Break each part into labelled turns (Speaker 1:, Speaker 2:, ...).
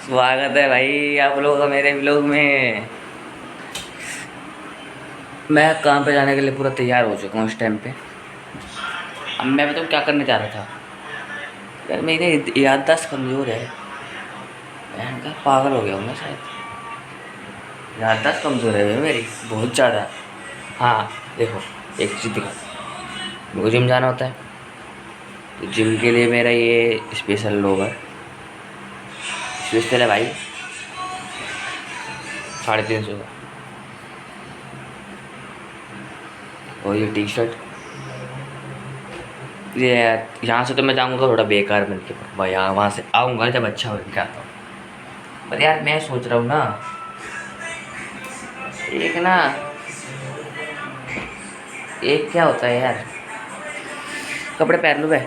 Speaker 1: स्वागत है भाई आप लोगों का मेरे व्लॉग में। मैं काम पे जाने के लिए पूरा तैयार हो चुका हूँ इस टाइम पे। अब मैं बताऊँ क्या करने जा रहा था। यार मेरी याददाश्त कमज़ोर है। बहन का पागल हो गया हूँ मैं शायद। याददाश्त कमज़ोर है मेरी बहुत ज़्यादा। हाँ देखो, एक चीज़ दिखा, मुझे जिम जाना होता है तो जिम के लिए मेरा ये स्पेशल लोवर स्पेशल है भाई, 350 का। और ये टी शर्ट, ये यहाँ से तो मैं जाऊँगा थोड़ा बेकार बन के भाई, यहाँ वहाँ से आऊँगा जब अच्छा बन के आता हूँ। पर यार मैं सोच रहा हूँ ना, एक ना एक क्या होता है यार, कपड़े पहन लूँ भाई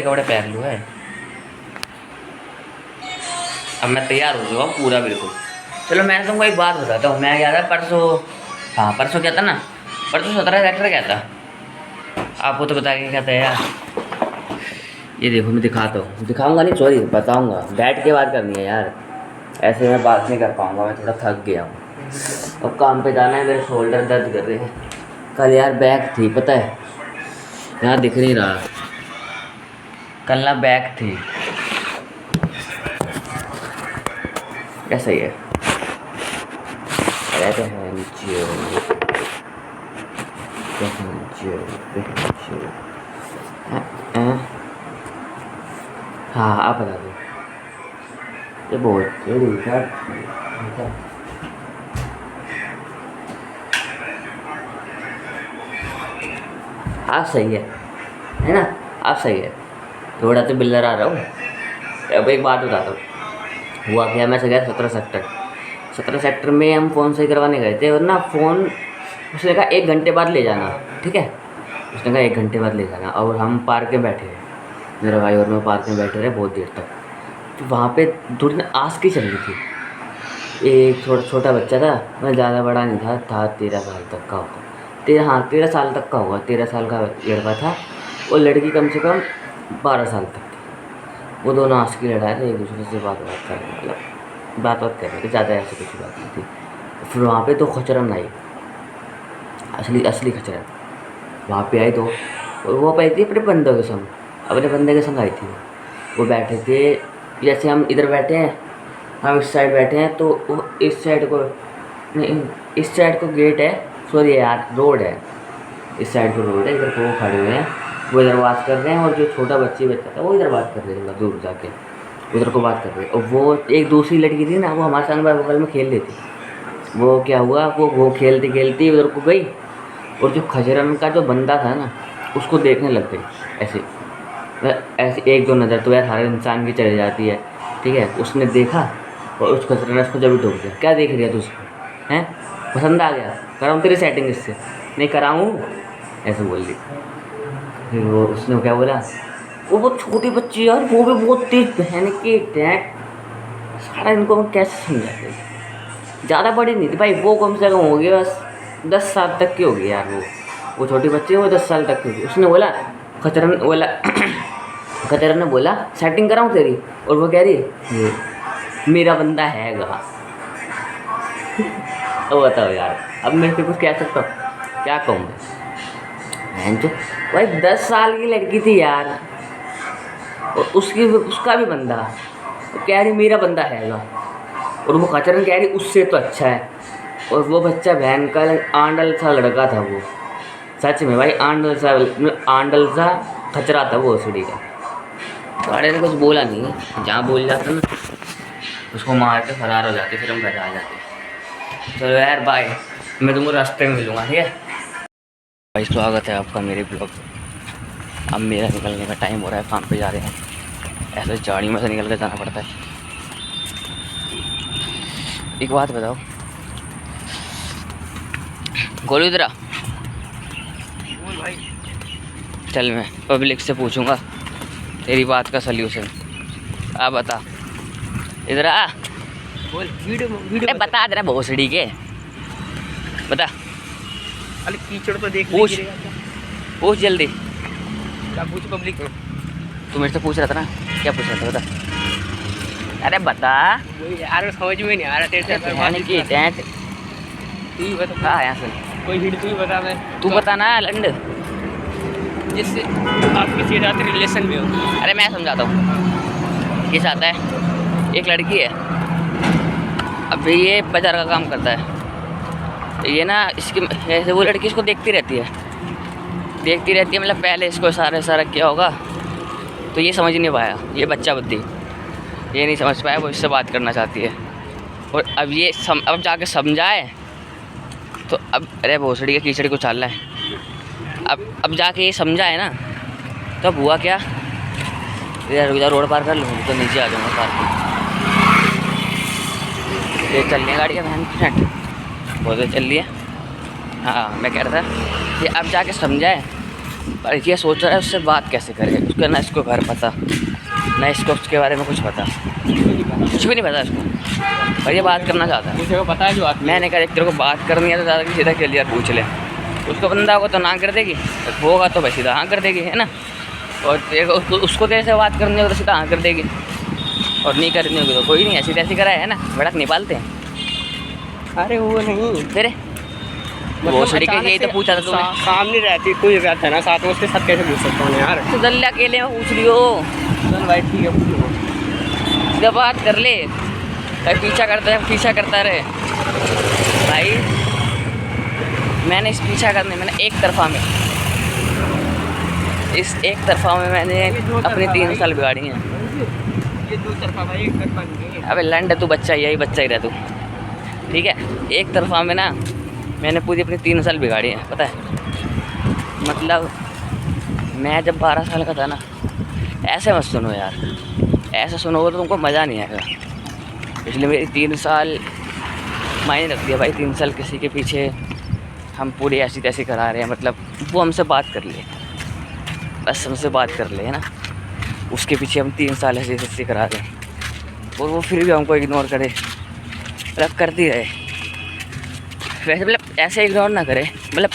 Speaker 1: कपड़े पहन लूँ है। अब मैं तैयार हो चुका हूँ पूरा बिल्कुल। चलो मैं तुमको एक बात बताता हूँ। मैं गया था परसों, हाँ परसों क्या था ना, परसों 17 सेक्टर गया था। आपको तो बता के क्या था यार, ये देखो मैं दिखाता हूँ, दिखाऊंगा नहीं सॉरी बताऊंगा। बैठ के बात करनी है यार, ऐसे मैं बात नहीं कर पाऊँगा, मैं थोड़ा थक गया हूँ। अब काम पे जाना है, मेरे शोल्डर दर्द कर रहे हैं। कल यार बैग थी पता है, यहाँ दिख नहीं रहा, कल ना बैग थी। कैसा ही है, रहते हैं नीचे हाँ आप बता दो। ये बहुत आप सही है ना, आप सही है। थोड़ा तो बिल्डर आ रहा हूँ। अब एक बात बताता हूँ, हुआ क्या, मैं से गया 17 सेक्टर में हम फ़ोन सही करवाने गए थे। और ना फ़ोन उसने कहा 1 घंटे बाद ले जाना, ठीक है, उसने कहा 1 घंटे बाद ले जाना। और हम पार्क में बैठे हैं, मेरा भाई और मैं पार्क में बैठे रहे बहुत देर तक। तो वहाँ पे थोड़ी ना आस की चल रही थी। एक छोटा बच्चा था, मैं ज़्यादा बड़ा नहीं था 13 साल तक का होगा, 13 साल तक का होगा, 13 साल का लड़का था। और लड़की कम से कम 12 साल तक थी। वो दोनों आस की लड़ा थे, एक दूसरे से बात कर रहे, मतलब बात कर रहे थे, ज़्यादा ऐसी कुछ बात नहीं थी। फिर वहाँ पे तो खचरन आई, असली खचरन वहाँ पे आई। तो वो पाई थी अपने बंदों के संग, अपने बंदे के संग आई थी। वो बैठे थे, जैसे हम इधर बैठे हैं, हम इस साइड बैठे हैं, तो वो इस साइड को नहीं, इस साइड को गेट है, सॉरी यार रोड है, इस साइड को रोड है, इधर को वो खड़े हुए हैं, वो इधर बात कर रहे हैं। और जो छोटा बच्चा था वो इधर बात कर रहे थे, दूर जाके उधर को बात कर रहे हैं। और वो एक दूसरी लड़की थी ना, वो हमारे संग बगल में खेल रही थी। वो क्या हुआ, वो खेलती खेलती उधर को गई, और जो खजरन का जो बंदा था ना, उसको देखने लग गई। ऐसे ऐसे एक दो नज़र तो यार हर इंसान की चली जाती है, ठीक है। उसने देखा और उस खजरन ने उसको जब भी टोक दिया, क्या देख रही है तू उसको, हैं पसंद आ गया, कराऊँ तेरी सेटिंग इससे, नहीं कराऊँ, ऐसे बोल दी। फिर वो उसने क्या बोला, वो बहुत छोटी बच्ची यार, वो भी बहुत तेज बहन की टैक। सारा इनको हम कैसे समझाते, ज़्यादा बड़ी नहीं थी भाई, वो कम से कम हो गई बस 10 साल तक की होगी यार। वो छोटी बच्ची है, वो 10 साल तक की होगी। उसने बोला, खचरन बोला खचरन ने बोला सेटिंग कराऊँ तेरी, और वो कह रही ये मेरा बंदा है गा। अब बताओ यार, अब मैं तेरे कुछ कह सकता हूँ, क्या कहूँ मैं जो भाई 10 साल की लड़की थी यार, और उसका भी बंदा, वो कह रही मेरा बंदा हैगा। और वो खचरन कह रही उससे तो अच्छा है। और वो बच्चा बहन का आंडल सा लड़का था वो, सच में भाई आंडल सा खचरा था वो सीढ़ी का। तो अरे ने कुछ बोला नहीं, जहाँ बोल जाता ना उसको मार के फरार हो जाते, फिर हम घर आ जाते। चलो यार बाय, मैं तुमको रास्ते में मिलूँगा, ठीक है भाई। स्वागत है आपका मेरे ब्लॉग। अब मेरा निकलने का टाइम हो रहा है, काम पे जा रहे हैं। ऐसे झाड़ी में से निकल कर जाना पड़ता है। एक बात बताओ गोलू, इधर आ। चल मैं पब्लिक से पूछूंगा तेरी बात का सल्यूशन। आ बता, इधर आ, वीडियो बता जरा भोसड़ी के, बता।
Speaker 2: अरे कीचड़ तो देख,
Speaker 1: पूछ जल्दी,
Speaker 2: क्या पूछ पब्लिक को।
Speaker 1: तू मेरे से पूछ रहा था ना। क्या पूछा था बता? अरे बता।
Speaker 2: यार समझ में नहीं आ रहा तेरे से।
Speaker 1: यानी कि टेंट
Speaker 2: तू ही बता।
Speaker 1: हाँ यहाँ से
Speaker 2: कोई हिंट तू ही बता। मैं
Speaker 1: तू बता ना लंड।
Speaker 2: जिससे आप किसी रात रिलेशन में हो।
Speaker 1: अरे मैं समझाता हूँ। ये आता है, एक लड़की है, अभी ये बाजार का काम करता है। ये ना इसकी ऐसे वो लड़की इसको देखती रहती है मतलब पहले इसको सारा किया होगा, तो ये समझ नहीं पाया, ये बच्चा बुद्धि ये नहीं समझ पाया, वो इससे बात करना चाहती है। और अब ये अब जाके समझाए तो अब अरे भोसड़ी के कीचड़ को चालना है। अब जाके ये समझाए ना, तो अब हुआ क्या, इधर रोड पार कर लूँगी तो नीचे आ जाऊँगा पार्किंग। ये चल रही है गाड़ी का वैन फ्रंट बहुत देर चल रही है। हाँ मैं कह रहा था कि अब जाके समझाए, पर ये सोच रहा है उससे बात कैसे करे। उसका ना इसको घर पता, ना इसको उसके बारे में कुछ पता, कुछ भी नहीं पता इसको, पर ये बात करना चाहता है।
Speaker 2: मुझे पता है जो आती है।
Speaker 1: मैंने कहा तेरे को बात करनी है तो ज़्यादा कि सीधा क्लियर पूछ ले। उसको बंदा होगा तो ना कर देगी, होगा तो भाई सीधा हाँ कर देगी, है ना। और उसको तेरे से बात करनी होगी तो सीधा हाँ कर देगी, और नहीं करनी होगी तो कोई नहीं, ऐसी तैसी कराए, है ना। भड़क नहीं पालते हैं।
Speaker 2: अरे वो नहीं
Speaker 1: तेरे वो सड़ी के यही तो पूछा था तुमने।
Speaker 2: सामने रहती कोई रहता है ना साथ में, उसके साथ कैसे पूछ सकता हूँ यार।
Speaker 1: तो दल्ला अकेले में पूछ रही हो।
Speaker 2: चल भाई ठीक है पूछो।
Speaker 1: सीधा बात कर ले, पीछा करता रहे भाई। मैंने इस पीछा करने में ना एक तरफा में मैंने अपनी 3 साल बिगाड़ी हैं।
Speaker 2: ये 2 तरफा भाई, एक तरफा नहीं है।
Speaker 1: अबे लंड तू बच्चा ही रह तू, ठीक है। एक तरफा में ना मैंने पूरी अपनी 3 साल बिगाड़ी हैं, पता है। मतलब मैं जब 12 साल का था ना, ऐसे मत सुनो यार, ऐसे सुनोगे तो तुमको मज़ा नहीं आएगा। इसलिए मेरी 3 साल मायने रख दिया भाई। 3 साल किसी के पीछे हम पूरी ऐसी तैसी करा रहे हैं, मतलब वो हमसे बात कर ले, बस हमसे बात कर ले, है ना। उसके पीछे हम 3 साल ऐसी तैसी करा रहे हैं, और वो फिर भी हमको इग्नोर करे, मतलब करती रहे। वैसे मतलब ऐसे इग्नोर ना करे, मतलब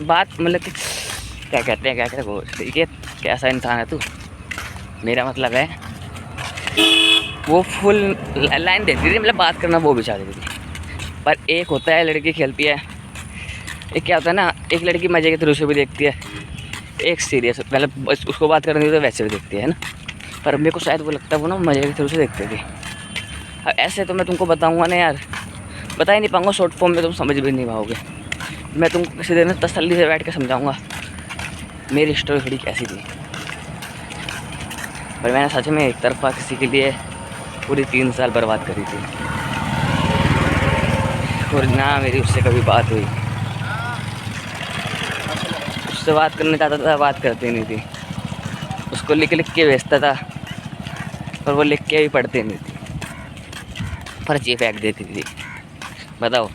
Speaker 1: बात मतलब कि क्या कहते हैं वो, ठीक है। कैसा इंसान है तू, मेरा मतलब है वो फुल लाइन देती थी, मतलब बात करना वो भी चाह देती थी। पर एक होता है लड़की खेलती है, एक क्या होता है ना, एक लड़की मज़े के थ्रू से भी देखती है, एक सीरियस मतलब उसको बात करनी तो वैसे भी देखती है ना। पर मेरे को शायद वो लगता है वो ना मज़े के थ्रू से देखती थी। अब ऐसे तो मैं तुमको बताऊँगा ना यार, बता ही नहीं पाऊँगा, शॉर्ट फॉर्म में तुम समझ भी नहीं पाओगे। मैं तुमको किसी दिन तसल्ली से बैठ के समझाऊँगा मेरी स्टोरी थोड़ी कैसी थी। पर मैंने सच में एक तरफा किसी के लिए पूरी 3 साल बर्बाद करी थी, और ना मेरी उससे कभी बात हुई। उससे बात करने चाहता था, बात करती नहीं थी। उसको लिख के भेजता था, पर वो लिख के भी पढ़ती नहीं थी, पर्ची फेंक देती थी। बताओ,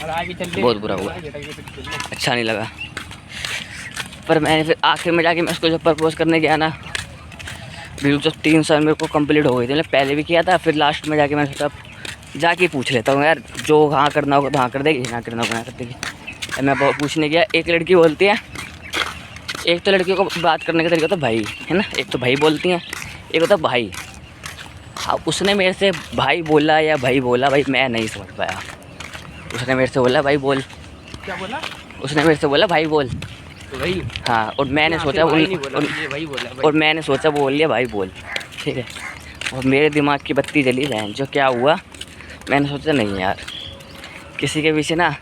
Speaker 2: और आगे चल के
Speaker 1: बहुत बुरा हुआ, अच्छा नहीं लगा। पर मैंने फिर आखिर में जाके मैं उसको जब प्रपोज़ करने गया ना, बिल्कुल जब 3 साल मेरे को कंप्लीट हो गई थी, मतलब पहले भी किया था, फिर लास्ट में जाके मैंने सोचा जाके पूछ लेता हूँ यार, जो हाँ करना होगा तो हाँ कर देगी, ना करना होगा ना कर देगी। मैं पूछने गया, एक लड़की बोलती है, एक तो लड़कियों को बात करने का तरीका तो भाई है ना, एक तो भाई बोलती हैं, एक होता भाई। अब उसने मेरे से भाई बोला या भाई बोला, भाई मैं नहीं समझ पाया। उसने मेरे से बोला भाई बोल,
Speaker 2: क्या बोला?
Speaker 1: उसने मेरे से बोला भाई बोल,
Speaker 2: तो भाई
Speaker 1: हाँ। और मैंने सोचा
Speaker 2: भाई बोला,
Speaker 1: और मैंने सोचा बोल लिया भाई बोल, ठीक है। और मेरे दिमाग की बत्ती जली जाए, जो क्या हुआ, मैंने सोचा नहीं यार, किसी के पीछे ना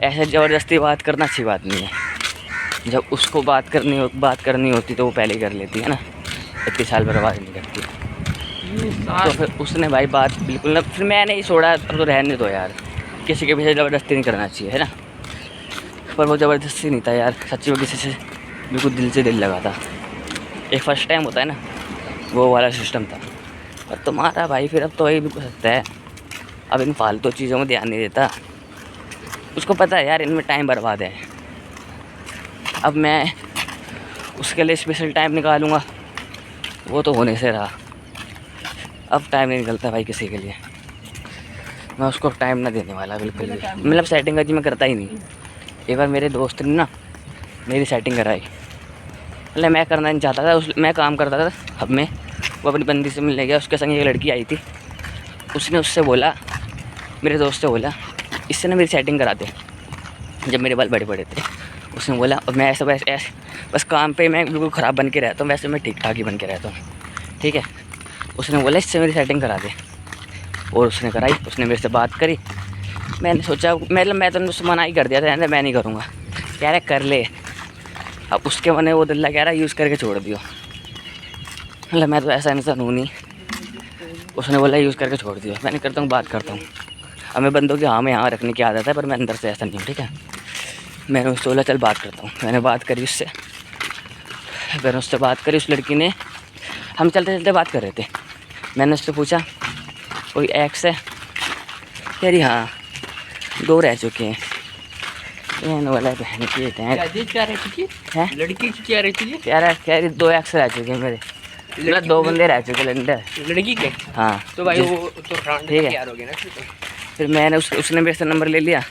Speaker 1: ऐसे ज़बरदस्ती बात करना अच्छी बात नहीं है। जब उसको बात करनी होती तो वो पहले कर लेती है ना, इतनी साल बर्बाद नहीं करती। तो फिर उसने भाई बात बिल्कुल ना, फिर मैंने ही छोड़ा, अब तो रहने दो यार, किसी के पीछे ज़बरदस्ती नहीं करना चाहिए, है ना। पर वो ज़बरदस्ती नहीं था यार, सच्ची में किसी से बिल्कुल दिल से दिल लगा था। एक फ़र्स्ट टाइम होता है ना, वो वाला सिस्टम था। और तुम्हारा भाई फिर अब तो वही भी हो सकता है, अब इन फालतू चीज़ों में ध्यान नहीं देता। उसको पता है यार इनमें टाइम बर्बाद है। अब मैं उसके लिए स्पेशल टाइम निकालूंगा, वो तो होने से रहा। अब टाइम नहीं निकलता भाई किसी के लिए, मैं उसको टाइम ना देने वाला बिल्कुल भी। मतलब सेटिंग का जी मैं करता ही नहीं। एक बार मेरे दोस्त ने ना मेरी सेटिंग कराई, मतलब मैं करना नहीं चाहता था, मैं काम करता था हब में। वो अपनी बंदी से मिलने गया, उसके संग एक लड़की आई थी। उसने उससे बोला, मेरे दोस्त से बोला इससे ना मेरी सेटिंग करा दे, जब मेरे बाल बड़े बड़े थे। उसने बोला, और मैं ऐसा बस काम पे मैं बिल्कुल ख़राब बन के रहता हूँ, वैसे मैं ठीक ठाक ही बन के रहता हूँ, ठीक है। उसने बोला इससे मेरी सेटिंग करा दे, और उसने कराई। उसने मेरे से बात करी। मैंने सोचा, मतलब मैं तो उससे मना ही कर दिया था, मैं नहीं करूँगा। कह रहा कर ले। अब उसके मन में वो दिल्ला कह रहा यूज़ करके छोड़ दियो। मतलब मैं तो ऐसा इंसान हूँ नहीं। उसने बोला यूज़ करके छोड़ दियो। मैंने करता हूँ, बात करता हूँ। अब मैं बंदों की हाँ में हाँ रखने की आदत है, पर मैं अंदर से ऐसा नहीं हूँ, ठीक है। मैंने उससे बोला चल बात करता हूँ। मैंने बात करी उससे। मैंने उससे बात करी, उस लड़की ने, हम चलते चलते बात कर रहे थे। मैंने उससे पूछा कोई एक्स है? कह रही हाँ 2 रह चुके हैं। मैंने बोला बहन की
Speaker 2: क्या रह चुकी
Speaker 1: है
Speaker 2: लड़की की, क्या रह चुकी
Speaker 1: कह रही 2 एक्स रह चुके हैं मेरे, मतलब 2 बंदे रह चुके लंडर।
Speaker 2: लड़की के?
Speaker 1: हाँ
Speaker 2: तो भाई वो तो
Speaker 1: ठीक है।
Speaker 2: यार हो गया ना।
Speaker 1: फिर मैंने उसने मेरे से नंबर ले लिया।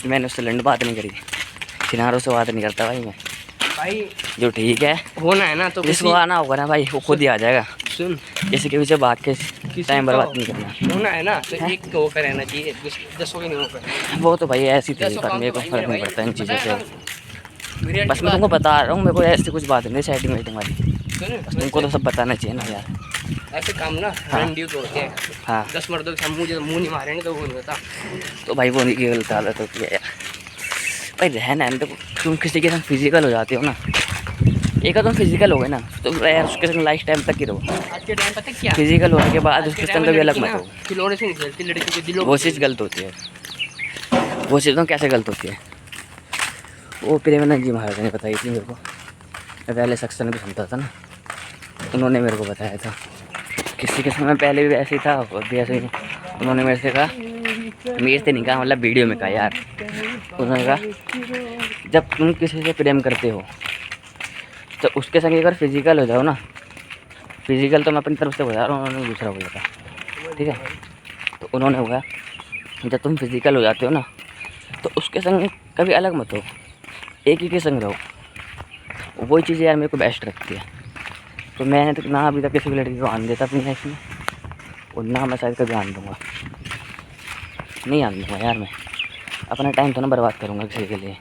Speaker 1: मैंने उससे लंड बात नहीं करी, किनारों से बात नहीं करता भाई मैं।
Speaker 2: भाई
Speaker 1: जो ठीक है
Speaker 2: होना है ना, तो
Speaker 1: जिसको आना होगा ना भाई वो खुद ही आ जाएगा।
Speaker 2: सुन,
Speaker 1: किसी के पीछे भाग के टाइम बर्बाद नहीं करना।
Speaker 2: होना है ना, तो एक को होकर रहना चाहिए, 10 के नहीं होकर।
Speaker 1: वो तो भाई ऐसी थी, पर मेरे को फर्क नहीं पड़ता इन चीज़ों से। बस मैं तुमको बता रहा हूँ, मेरे को ऐसी कुछ बात नहीं सेटिंग वेटिंग वाली। बस तुमको तो सब बताना चाहिए ना यार।
Speaker 2: ऐसे काम ना रंडियो तो होते हैं।
Speaker 1: हाँ
Speaker 2: 10 मर्दों के मुँह नहीं मारेंगे तो वो नहीं होता।
Speaker 1: तो भाई वो नहीं की गलत हालत होती है यार। भाई रहना है, देखो तुम किसी के साथ फिजिकल हो जाते हो ना, एक तुम फिजिकल हो गए ना, तो यार उसके संग लाइफ टाइम तक ही रहो।
Speaker 2: आज के टाइम पता क्या,
Speaker 1: फिजिकल होने के बाद उसके संग कभी अलग मत हो।
Speaker 2: खिलौने से नहीं खेलती लड़की के दिलों।
Speaker 1: वो चीज़ गलत होती है। वो चीज़ तो कैसे गलत होती है, वो प्रेमानंद जी महाराज ने बताई थी मेरे को। मैं पहले सेक्शन भी सुनता था ना, उन्होंने मेरे को बताया था। किसी के समय पहले भी ऐसे ही था, और भी ऐसे ही। उन्होंने मेरे से कहा, मेरे से नहीं कहा, मतलब वीडियो में कहा यार। उन्होंने कहा जब तुम किसी से प्रेम करते हो तो उसके संग अगर फिजिकल हो जाओ ना, फिजिकल तो मैं अपनी तरफ से बता रहा हूँ, उन्होंने दूसरा बोला था, ठीक है। तो उन्होंने बोला जब तुम फिजिकल हो जाते हो ना, तो उसके संग कभी अलग मत हो, एक ही के संग रहो। वही चीज़ यार मेरे को बेस्ट लगती है। तो मैंने तो ना अभी तक किसी भी लड़की को आन देता अपनी लाइफ में, और ना मैं शायद कभी आन दूँगा। नहीं आन दूँगा यार, मैं अपना टाइम तो ना बर्बाद करूँगा किसी के लिए।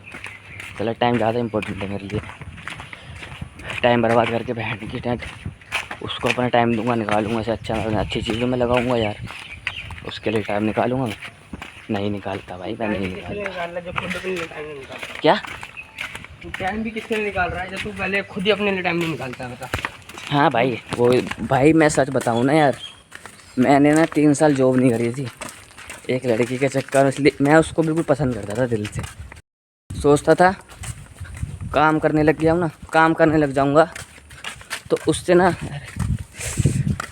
Speaker 1: चलो टाइम ज़्यादा इंपॉर्टेंट है मेरे लिए। टाइम बर्बाद करके बैठने की टाइम उसको अपना टाइम दूंगा, निकालूंगा से अच्छा, मैं अच्छी चीज़ों में लगाऊंगा यार, उसके लिए टाइम निकालूंगा मैं। नहीं निकालता भाई, मैं नहीं निकालता। क्या
Speaker 2: टाइम भी किसके लिए निकाल रहा है जब तू पहले खुद ही अपने लिए टाइम नहीं निकालता, बता।
Speaker 1: हाँ भाई, वो भाई मैं सच बताऊँ ना यार, मैंने ना 3 साल जॉब नहीं करी थी एक लड़की के चक्कर में। इसलिए मैं उसको बिल्कुल पसंद करता था दिल से। सोचता था काम करने लग गया हूँ ना, काम करने लग जाऊँगा तो उससे ना,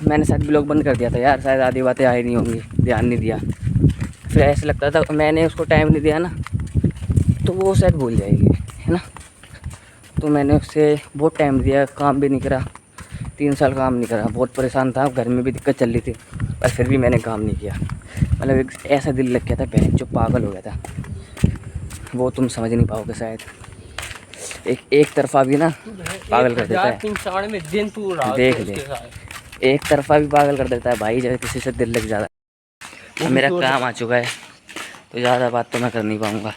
Speaker 1: मैंने शायद ब्लॉग बंद कर दिया था यार, शायद आधी बातें आई नहीं होंगी, ध्यान नहीं दिया। फिर ऐसा लगता था मैंने उसको टाइम नहीं दिया ना, तो वो शायद भूल जाएगी, है ना। तो मैंने उससे बहुत टाइम दिया, काम भी नहीं करा, 3 साल काम नहीं करा। बहुत परेशान था, घर में भी दिक्कत चल रही थी, पर फिर भी मैंने काम नहीं किया। मतलब एक ऐसा दिल लग गया था, बहन जो पागल हो गया था। वो तुम समझ नहीं पाओगे शायद। एक तरफा भी ना पागल कर देता है।
Speaker 2: 3 में दिन तू रहा
Speaker 1: देख ले, एक तरफा भी पागल कर देता है भाई, जब किसी से दिल लग जाता है। मेरा काम आ चुका है, तो ज़्यादा बात तो मैं कर नहीं पाऊँगा।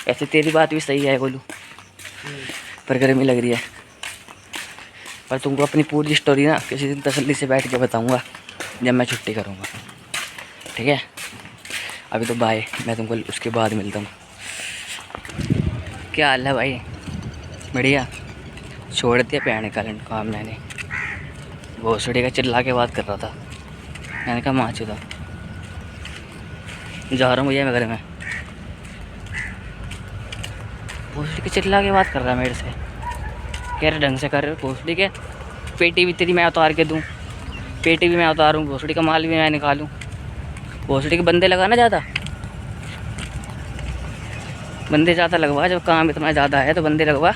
Speaker 1: ऐसे तेरी बात भी सही है गोलू, पर गर्मी लग रही है। पर तुमको अपनी पूरी स्टोरी ना किसी दिन तसल्ली से बैठ के बताऊँगा जब मैं छुट्टी करूँगा, ठीक है। अभी तो बाय, मैं तुमको उसके बाद मिलता हूँ। क्या हाल है भाई? बढ़िया। छोड़ दिया पैने का काम मैंने, भोसड़ी का चिल्ला के बात कर रहा था। मैंने कहा माँ चुदा जा रहा हूँ भैया मैं घर में। भोसड़ी के चिल्ला के बात कर रहा है मेरे से, कह रहे ढंग से कर रहे हो। भोसड़ी के पेटी भी तेरी मैं उतार के दूँ, पेटी भी मैं उतारूँ, भोसड़ी का माल भी मैं निकालूँ। भोसड़ी के बंदे लगा ना ज़्यादा, बंदे ज़्यादा लगवा, जब काम इतना ज़्यादा है तो बंदे लगवा।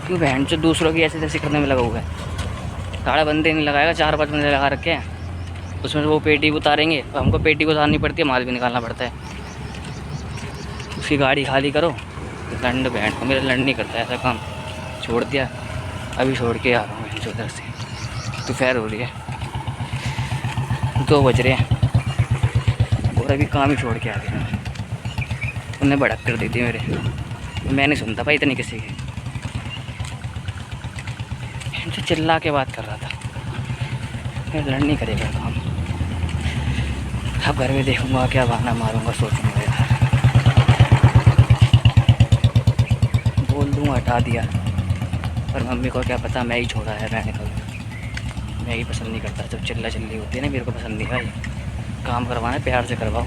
Speaker 1: क्यों बहन जो दूसरों की ऐसे तैसे करने में लगा हुआ है। सारा बंदे नहीं लगाएगा, 4-5 बंदे लगा रखे हैं, उसमें वो पेटी उतारेंगे, और हमको पेटी उतारनी पड़ती है, माल भी निकालना पड़ता है। उसकी गाड़ी खाली करो,
Speaker 3: लंड बैंड को, मेरा लंड नहीं करता ऐसा काम, छोड़ दिया। अभी छोड़ के आ रहा हूँ जो उधर से, दोपहर हो रही है, 2 बज रहे हैं और अभी काम ही छोड़ के आ गया। उन्हें भड़क कर दी थी मेरे, मैं नहीं सुनता भाई इतनी किसी की, जो चिल्ला के बात कर रहा था। मैं लड़ नहीं करेगा काम, अब घर में देखूंगा क्या बहाना मारूंगा, सोचूंगा यार, बोल दूँगा हटा दिया, पर मम्मी को क्या पता मैं ही छोड़ा है, रहने को मैं ही पसंद नहीं करता जब चिल्ला चिल्ली होती है ना, मेरे को पसंद नहीं भाई। काम करवाना प्यार से करवाओ,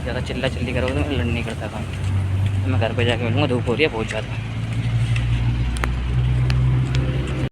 Speaker 3: ज़्यादा चिल्ला चिल्ली करोगे तो मैं लड़ नहीं करता काम। मैं घर पे जाके मिलूँगा, धूप हो रही है बहुत ज़्यादा।